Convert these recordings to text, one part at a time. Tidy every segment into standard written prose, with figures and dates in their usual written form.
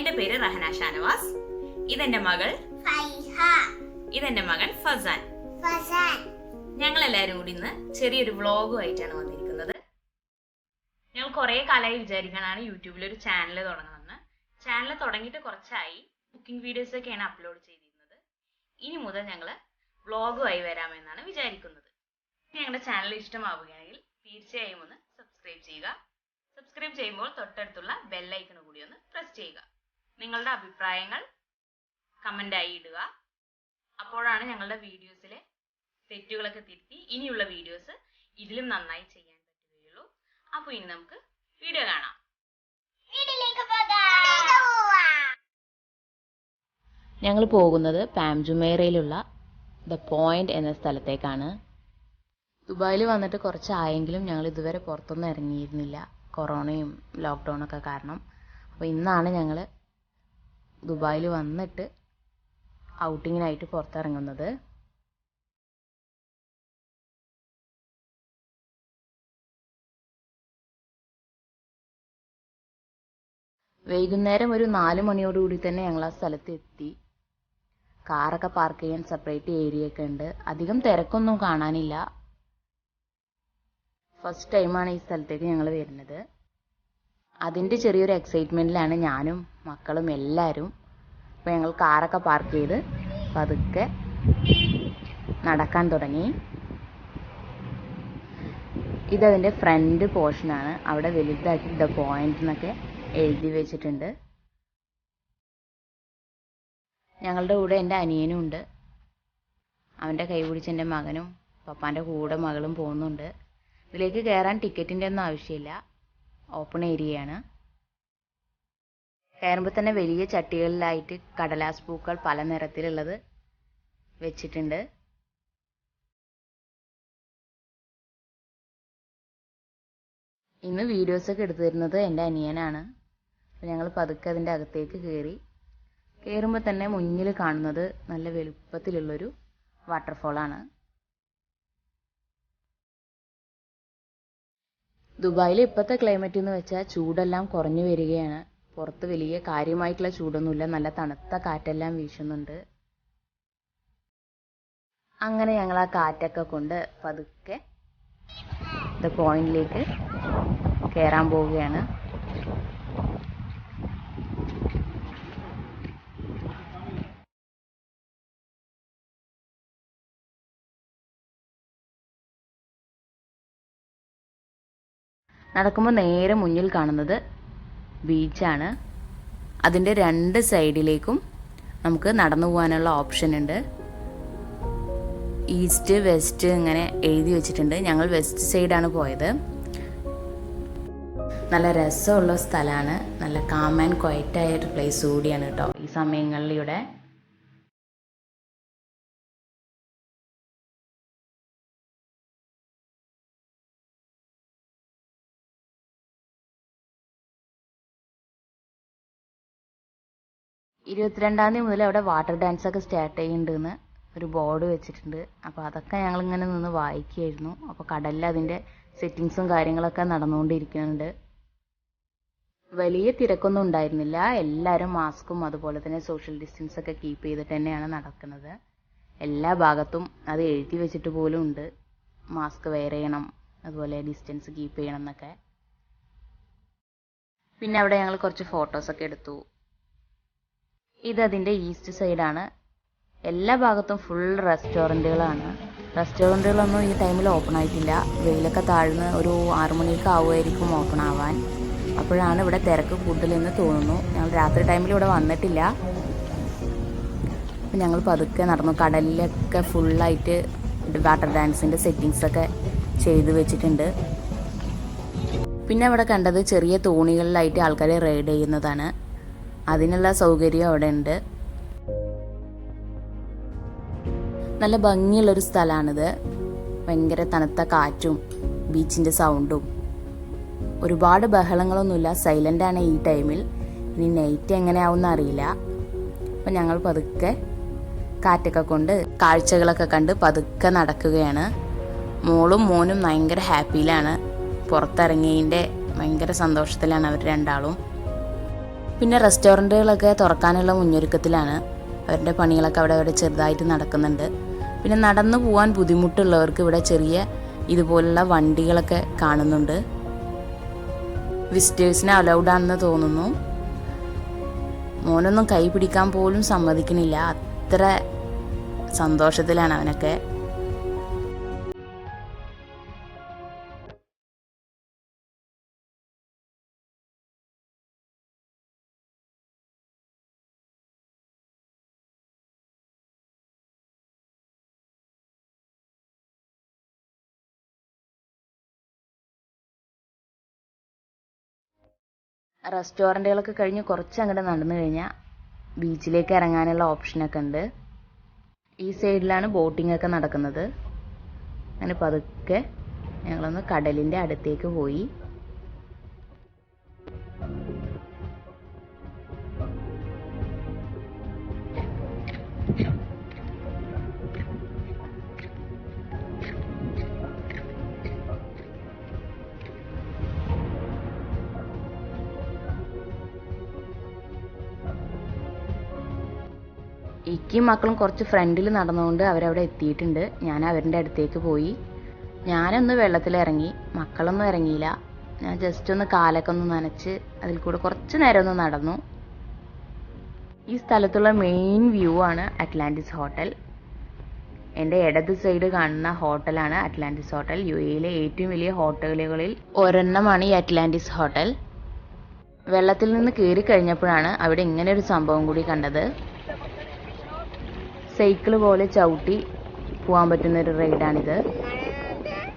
എന്റെ പേര് റഹന ഷാനവാസ്. ഇതെന്റെ മകൾ ഫൈഹ. ഇതെന്റെ മകൻ ഫസാൻ. ഞങ്ങൾ എല്ലാവരും കൂടി ഇന്ന് ചെറിയൊരു വ്ളോഗുമായിട്ടാണ് വന്നിരിക്കുന്നത്. ഞങ്ങൾ കുറെ കാലമായി വിചാരിക്കാനാണ് യൂട്യൂബിൽ ഒരു ചാനൽ തുടങ്ങണമെന്ന്. ചാനൽ തുടങ്ങിയിട്ട് കുറച്ചായി. കുക്കിംഗ് വീഡിയോസ് ഒക്കെയാണ് അപ്ലോഡ് ചെയ്തിരുന്നത്. ഇനി മുതൽ ഞങ്ങൾ വ്ളോഗുമായി വരാമെന്നാണ് വിചാരിക്കുന്നത്. ഞങ്ങളുടെ ചാനൽ ഇഷ്ടമാവുകയാണെങ്കിൽ തീർച്ചയായും ഒന്ന് സബ്സ്ക്രൈബ് ചെയ്യുക. സബ്സ്ക്രൈബ് ചെയ്യുമ്പോൾ തൊട്ടടുത്തുള്ള ബെല്ലൈക്കൺ കൂടി ഒന്ന് പ്രസ് ചെയ്യുക. നിങ്ങളുടെ അഭിപ്രായങ്ങൾ കമൻ്റായി ഇടുക. അപ്പോഴാണ് ഞങ്ങളുടെ വീഡിയോസിലെ തെറ്റുകളൊക്കെ തിരുത്തി ഇനിയുള്ള വീഡിയോസ് ഇതിലും നന്നായി ചെയ്യാൻ പറ്റുകയുള്ളൂ. അപ്പോൾ ഇനി നമുക്ക് വീഡിയോ കാണാം. ഞങ്ങൾ പോകുന്നത് പാം ജുമൈറയിലുള്ള ദ പോയിന്റ് എന്ന സ്ഥലത്തേക്കാണ്. ദുബായിൽ വന്നിട്ട് കുറച്ചായെങ്കിലും ഞങ്ങൾ ഇതുവരെ പുറത്തൊന്നും ഇറങ്ങിയിരുന്നില്ല, കൊറോണയും ലോക്ക്ഡൗണൊക്കെ കാരണം. അപ്പോൾ ഇന്നാണ് ഞങ്ങൾ ദുബായിൽ വന്നിട്ട് ഔട്ടിങ്ങിനായിട്ട് പുറത്തിറങ്ങുന്നത്. വൈകുന്നേരം ഒരു 4 മണിയോടുകൂടി തന്നെ ഞങ്ങൾ ആ സ്ഥലത്ത് എത്തി. കാറൊക്കെ പാർക്ക് ചെയ്യാൻ സെപ്പറേറ്റ് ഏരിയ ഒക്കെ ഉണ്ട്. അധികം തിരക്കൊന്നും കാണാനില്ല. ഫസ്റ്റ് ടൈമാണ് ഈ സ്ഥലത്തേക്ക് ഞങ്ങൾ വരുന്നത്. അതിൻ്റെ ചെറിയൊരു എക്സൈറ്റ്മെൻറ്റിലാണ് ഞാനും മക്കളും എല്ലാവരും. അപ്പോൾ ഞങ്ങൾ കാറൊക്കെ പാർക്ക് ചെയ്ത് പതുക്കെ നടക്കാൻ തുടങ്ങി. ഇതതിൻ്റെ ഫ്രണ്ട് പോർഷനാണ്. അവിടെ വലുതാക്കി ദ പോയിന്റ് എന്നൊക്കെ എഴുതി വെച്ചിട്ടുണ്ട്. ഞങ്ങളുടെ കൂടെ എൻ്റെ അനിയനും ഉണ്ട്. അവൻ്റെ കൈ പിടിച്ച് എൻ്റെ മകനും പപ്പാൻ്റെ കൂടെ മകളും പോകുന്നുണ്ട്. ഇതിലേക്ക് കയറാൻ ടിക്കറ്റിൻ്റെ ഒന്നും ആവശ്യമില്ല, ഓപ്പൺ ഏരിയയാണ്. കയറുമ്പോൾ തന്നെ വലിയ ചട്ടികളിലായിട്ട് കടലാസ് പൂക്കൾ പല നിറത്തിലുള്ളത് വെച്ചിട്ടുണ്ട്. ഇന്ന് വീഡിയോസൊക്കെ എടുത്തു തരുന്നത് എൻ്റെ അനിയനാണ്. അപ്പോൾ ഞങ്ങൾ പതുക്കെ അതിൻ്റെ അകത്തേക്ക് കയറുമ്പോൾ തന്നെ മുന്നിൽ കാണുന്നത് നല്ല വലുപ്പത്തിലുള്ളൊരു വാട്ടർഫോളാണ്. ദുബായിൽ ഇപ്പോഴത്തെ ക്ലൈമറ്റ് എന്ന് വെച്ചാൽ ചൂടെല്ലാം കുറഞ്ഞു വരികയാണ്. പുറത്ത് വലിയ കാര്യമായിട്ടുള്ള ചൂടൊന്നുമില്ല, നല്ല തണുത്ത കാറ്റെല്ലാം വീശുന്നുണ്ട്. അങ്ങനെ ഞങ്ങൾ ആ കാറ്റൊക്കെ കൊണ്ട് പതുക്കെ ദ പോയിന്റിലേക്ക് കയറാൻ പോവുകയാണ്. നടക്കുമ്പോൾ നേരെ മുന്നിൽ കാണുന്നത് ബീച്ചാണ്. അതിൻ്റെ 2 സൈഡിലേക്കും നമുക്ക് നടന്നു പോകാനുള്ള ഓപ്ഷൻ ഉണ്ട്. ഈസ്റ്റ് വെസ്റ്റ് ഇങ്ങനെ എഴുതി വെച്ചിട്ടുണ്ട്. ഞങ്ങൾ വെസ്റ്റ് സൈഡാണ് പോയത്. നല്ല രസമുള്ള സ്ഥലമാണ്. നല്ല കാം ആൻഡ് ക്വയറ്റായ ഒരു പ്ലേസ് കൂടിയാണ് കേട്ടോ ഈ സമയങ്ങളിലൂടെ. ഇരുപത്തിരണ്ടാം തീയതി മുതൽ അവിടെ വാട്ടർ ഡാൻസ് ഒക്കെ സ്റ്റാർട്ട് ചെയ്യുന്നുണ്ടെന്ന് ഒരു ബോർഡ് വെച്ചിട്ടുണ്ട്. അപ്പോൾ അതൊക്കെ ഞങ്ങളിങ്ങനെ നിന്ന് വായിക്കുകയായിരുന്നു. അപ്പോൾ കടലിൽ അതിൻ്റെ സെറ്റിങ്സും കാര്യങ്ങളൊക്കെ നടന്നുകൊണ്ടിരിക്കുന്നുണ്ട്. വലിയ തിരക്കൊന്നും ഉണ്ടായിരുന്നില്ല. എല്ലാവരും മാസ്കും അതുപോലെ തന്നെ സോഷ്യൽ ഡിസ്റ്റൻസ് ഒക്കെ കീപ്പ് ചെയ്തിട്ട് തന്നെയാണ് നടക്കുന്നത്. എല്ലാ ഭാഗത്തും അത് എഴുതി വെച്ചിട്ട് പോലും ഉണ്ട്, മാസ്ക് വെയർ ചെയ്യണം, അതുപോലെ ഡിസ്റ്റൻസ് കീപ്പ് ചെയ്യണം എന്നൊക്കെ. പിന്നെ അവിടെ ഞങ്ങൾ കുറച്ച് ഫോട്ടോസൊക്കെ എടുത്തു. ഇതതിൻ്റെ ഈസ്റ്റ് സൈഡാണ്. എല്ലാ ഭാഗത്തും ഫുൾ റെസ്റ്റോറൻറ്റുകളാണ്. റെസ്റ്റോറൻറ്റുകളൊന്നും ഈ ടൈമിൽ ഓപ്പൺ ആയിട്ടില്ല. വെയിലൊക്കെ താഴ്ന്ന് ഒരു 6 മണിയൊക്കെ ആവുമായിരിക്കും ഓപ്പൺ ആവാൻ. അപ്പോഴാണ് ഇവിടെ തിരക്ക് കൂടുതലെന്ന് തോന്നുന്നു. ഞങ്ങൾ രാത്രി ടൈമിൽ ഇവിടെ വന്നിട്ടില്ല. അപ്പം ഞങ്ങൾ പതുക്കെ നടന്നു. കടലിലൊക്കെ ഫുള്ളായിട്ട് വാട്ടർ ഡാൻസിൻ്റെ സെറ്റിങ്സൊക്കെ ചെയ്ത് വെച്ചിട്ടുണ്ട്. പിന്നെ അവിടെ കണ്ടത് ചെറിയ തോണികളിലായിട്ട് ആൾക്കാരെ റൈഡ് ചെയ്യുന്നതാണ്. അതിനുള്ള സൗകര്യം അവിടെ ഉണ്ട്. നല്ല ഭംഗിയുള്ളൊരു സ്ഥലമാണിത്. ഭയങ്കര തണുത്ത കാറ്റും ബീച്ചിൻ്റെ സൗണ്ടും. ഒരുപാട് ബഹളങ്ങളൊന്നുമില്ല, സൈലൻ്റാണ് ഈ ടൈമിൽ. ഇനി നൈറ്റ് എങ്ങനെയാവുമെന്ന് അറിയില്ല. അപ്പം ഞങ്ങൾ പതുക്കെ കാറ്റൊക്കെ കൊണ്ട് കാഴ്ചകളൊക്കെ കണ്ട് പതുക്കെ നടക്കുകയാണ്. മോളും മോനും ഭയങ്കര ഹാപ്പിയിലാണ്. പുറത്തിറങ്ങിയതിൻ്റെ ഭയങ്കര സന്തോഷത്തിലാണ് അവർ രണ്ടാളും. പിന്നെ റെസ്റ്റോറൻറ്റുകളൊക്കെ തുറക്കാനുള്ള മുന്നൊരുക്കത്തിലാണ്. അവരുടെ പണികളൊക്കെ അവിടെ ചെറുതായിട്ട് നടക്കുന്നുണ്ട്. പിന്നെ നടന്നു പോകാൻ ബുദ്ധിമുട്ടുള്ളവർക്ക് ഇവിടെ ചെറിയ ഇതുപോലുള്ള വണ്ടികളൊക്കെ കാണുന്നുണ്ട്. വിസിറ്റേഴ്സിന് അലൗഡ് ആണെന്ന് തോന്നുന്നു. മോനൊന്നും കൈ പിടിക്കാൻ പോലും സമ്മതിക്കണില്ല, അത്ര സന്തോഷത്തിലാണ് അവനൊക്കെ. റെസ്റ്റോറൻറ്റുകളൊക്കെ കഴിഞ്ഞ് കുറച്ച് അങ്ങോട്ട് നടന്നു കഴിഞ്ഞാൽ ബീച്ചിലേക്ക് ഇറങ്ങാനുള്ള ഓപ്ഷനൊക്കെ ഉണ്ട്. ഈ സൈഡിലാണ് ബോട്ടിംഗ് ഒക്കെ നടക്കുന്നത്. അങ്ങനെ പതുക്കെ ഞങ്ങളൊന്ന് കടലിൻ്റെ അടുത്തേക്ക് പോയി. ഇക്കും മക്കളും കുറച്ച് ഫ്രണ്ടിൽ നടന്നുകൊണ്ട് അവരവിടെ എത്തിയിട്ടുണ്ട്. ഞാൻ അവരുടെ അടുത്തേക്ക് പോയി. ഞാനൊന്ന് വെള്ളത്തിലിറങ്ങി, മക്കളൊന്നും ഇറങ്ങിയില്ല. ഞാൻ ജസ്റ്റ് ഒന്ന് കാലൊക്കെ ഒന്ന് നനച്ച് അതിൽ കൂടെ കുറച്ച് നേരം ഒന്ന് നടന്നു. ഈ സ്ഥലത്തുള്ള മെയിൻ വ്യൂ ആണ് അറ്റ്ലാന്റിസ് ഹോട്ടൽ. എൻ്റെ ഇടത് സൈഡ് കാണുന്ന ഹോട്ടലാണ് അറ്റ്ലാന്റിസ് ഹോട്ടൽ. UAE-യിലെ ഏറ്റവും വലിയ ഹോട്ടലുകളിൽ ഒരെണ്ണമാണ് ഈ അറ്റ്ലാന്റിസ് ഹോട്ടൽ. വെള്ളത്തിൽ നിന്ന് കയറി കഴിഞ്ഞപ്പോഴാണ് അവിടെ ഇങ്ങനെ ഒരു സംഭവം കൂടി കണ്ടത്. സൈക്കിൾ പോലെ ചവിട്ടി പോകാൻ പറ്റുന്നൊരു റൈഡാണിത്.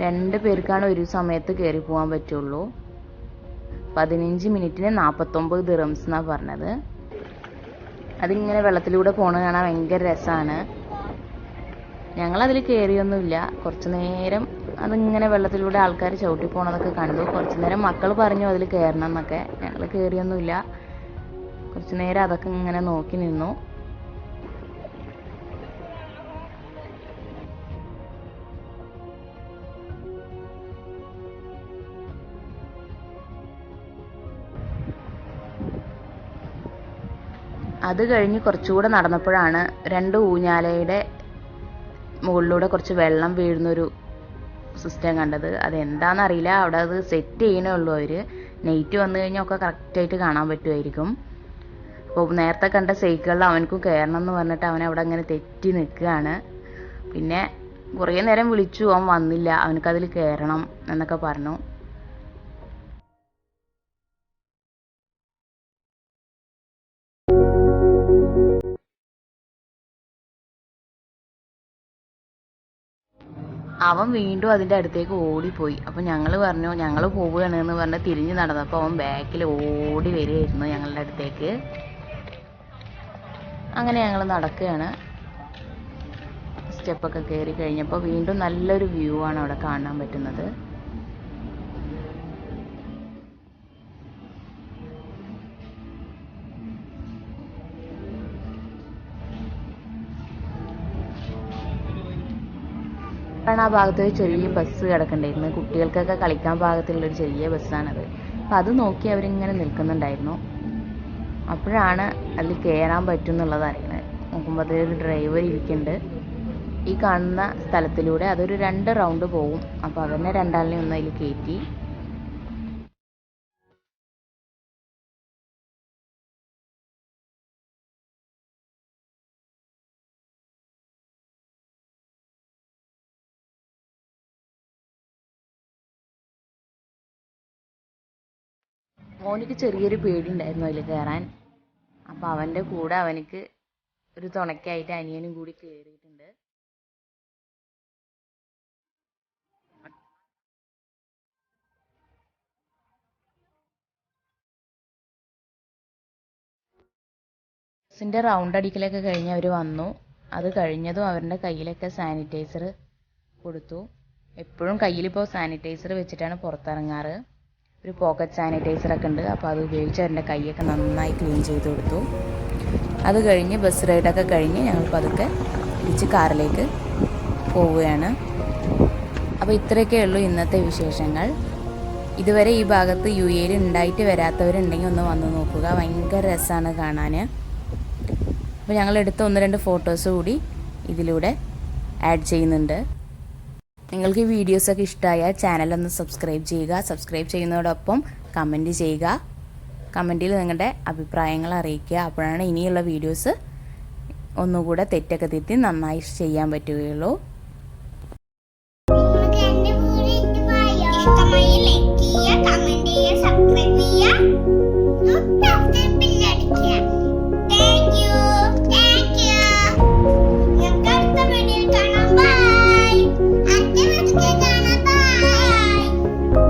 2 പേർക്കാണ് ഒരു സമയത്ത് കയറി പോകാൻ പറ്റുള്ളൂ. 15 മിനിറ്റിന് 49 ദിറംസ് എന്നാണ് പറഞ്ഞത്. അതിങ്ങനെ വെള്ളത്തിലൂടെ പോണ കാണാൻ ഭയങ്കര രസമാണ്. ഞങ്ങളതിൽ കയറിയൊന്നുമില്ല. കുറച്ച് നേരം അതിങ്ങനെ വെള്ളത്തിലൂടെ ആൾക്കാർ ചവിട്ടി പോണതൊക്കെ കണ്ടു. കുറച്ച് നേരം മക്കൾ പറഞ്ഞു അതിൽ കയറണം എന്നൊക്കെ. ഞങ്ങൾ കയറിയൊന്നുമില്ല. കുറച്ച് നേരം അതൊക്കെ ഇങ്ങനെ നോക്കി നിന്നു. അത് കഴിഞ്ഞ് കുറച്ചുകൂടെ നടന്നപ്പോഴാണ് 2 ഊഞ്ഞാലയുടെ മുകളിലൂടെ കുറച്ച് വെള്ളം വീഴുന്നൊരു സിസ്റ്റം കണ്ടത്. അതെന്താണെന്നറിയില്ല. അവിടെ അത് സെറ്റ് ചെയ്യണേ ഉള്ളൂ അവർ. നൈറ്റ് വന്നു കഴിഞ്ഞാൽ ഒക്കെ കറക്റ്റായിട്ട് കാണാൻ പറ്റുമായിരിക്കും. അപ്പോൾ നേരത്തെ കണ്ട സൈക്കിളിൽ അവനക്കും കയറണം എന്ന് പറഞ്ഞിട്ട് അവൻ അവിടെ അങ്ങനെ തെറ്റി നിൽക്കുകയാണ്. പിന്നെ കുറേ നേരം വിളിച്ചു, അവൻ വന്നില്ല. അവനക്കതിൽ കയറണം എന്നൊക്കെ പറഞ്ഞു. അവൻ വീണ്ടും അതിൻ്റെ അടുത്തേക്ക് ഓടിപ്പോയി. അപ്പോൾ ഞങ്ങൾ പറഞ്ഞു ഞങ്ങൾ പോവുകയാണ് എന്ന് പറഞ്ഞ് തിരിഞ്ഞ് നടന്നപ്പോൾ അവൻ ബാക്കിൽ ഓടി വരികയായിരുന്നു ഞങ്ങളുടെ അടുത്തേക്ക്. അങ്ങനെ ഞങ്ങൾ നടക്കുകയാണ്. സ്റ്റെപ്പൊക്കെ കയറി കഴിഞ്ഞപ്പോൾ വീണ്ടും നല്ലൊരു വ്യൂ ആണ് അവിടെ കാണാൻ പറ്റുന്നത്. ആ ഭാഗത്ത് ഒരു ചെറിയ ബസ് കിടക്കണ്ടായിരുന്നു. കുട്ടികൾക്കൊക്കെ കളിക്കാൻ പാകത്തിലുള്ളൊരു ചെറിയ ബസ്സാണത്. അപ്പം അത് നോക്കി അവരിങ്ങനെ നിൽക്കുന്നുണ്ടായിരുന്നു. അപ്പോഴാണ് അതിൽ കയറാൻ പറ്റും എന്നുള്ളത് അറിയുന്നത്. നോക്കുമ്പോൾ അതിലൊരു ഡ്രൈവർ ഇരിക്കുന്നുണ്ട്. ഈ കാണുന്ന സ്ഥലത്തിലൂടെ അതൊരു 2 റൗണ്ട് പോവും. അപ്പോൾ അവനെ 2 ആളിനെ ഒന്ന് അതിൽ കയറ്റി. മോനിക്ക് ചെറിയൊരു പേടി ഉണ്ടായിരുന്നു അതിൽ കയറാൻ. അപ്പം അവൻ്റെ കൂടെ അവനിക്ക് ഒരു തുണയ്ക്കായിട്ട് അനിയനും കൂടി കയറിയിട്ടുണ്ട്. ബസ്സിൻ്റെ റൗണ്ട് അടിക്കലൊക്കെ കഴിഞ്ഞ് അവർ വന്നു. അത് കഴിഞ്ഞതും അവരുടെ കയ്യിലൊക്കെ സാനിറ്റൈസർ കൊടുത്തു. എപ്പോഴും കയ്യിലിപ്പോൾ സാനിറ്റൈസർ വെച്ചിട്ടാണ് പുറത്തിറങ്ങാറ്. ഒരു പോക്കറ്റ് സാനിറ്റൈസറൊക്കെ ഉണ്ട്. അപ്പോൾ അത് ഉപയോഗിച്ച് അവരുടെ കൈയൊക്കെ നന്നായി ക്ലീൻ ചെയ്ത് കൊടുത്തു. അത് കഴിഞ്ഞ് ബസ് റൈഡൊക്കെ കഴിഞ്ഞ് ഞങ്ങൾ പതുക്കെ തിരിച്ച് കാറിലേക്ക് പോവുകയാണ്. അപ്പോൾ ഇത്രയൊക്കെ ഉള്ളൂ ഇന്നത്തെ വിശേഷങ്ങൾ. ഇതുവരെ ഈ ഭാഗത്ത് യു എയിൽ ഉണ്ടായിട്ട് വരാത്തവരുണ്ടെങ്കിൽ ഒന്ന് വന്ന് നോക്കുക. ഭയങ്കര രസമാണ് കാണാൻ. അപ്പോൾ ഞങ്ങളെടുത്ത 1-2 ഫോട്ടോസ് കൂടി ഇതിലൂടെ ആഡ് ചെയ്യുന്നുണ്ട്. നിങ്ങൾക്ക് ഈ വീഡിയോസൊക്കെ ഇഷ്ടമായാൽ ചാനലൊന്ന് സബ്സ്ക്രൈബ് ചെയ്യുക. സബ്സ്ക്രൈബ് ചെയ്യുന്നതോടൊപ്പം കമൻറ്റ് ചെയ്യുക. കമൻറ്റിൽ നിങ്ങളുടെ അഭിപ്രായങ്ങൾ അറിയിക്കുക. അപ്പോഴാണ് ഇനിയുള്ള വീഡിയോസ് ഒന്നുകൂടെ തെറ്റൊക്കെ തിരുത്തി നന്നായി ചെയ്യാൻ പറ്റുകയുള്ളൂ.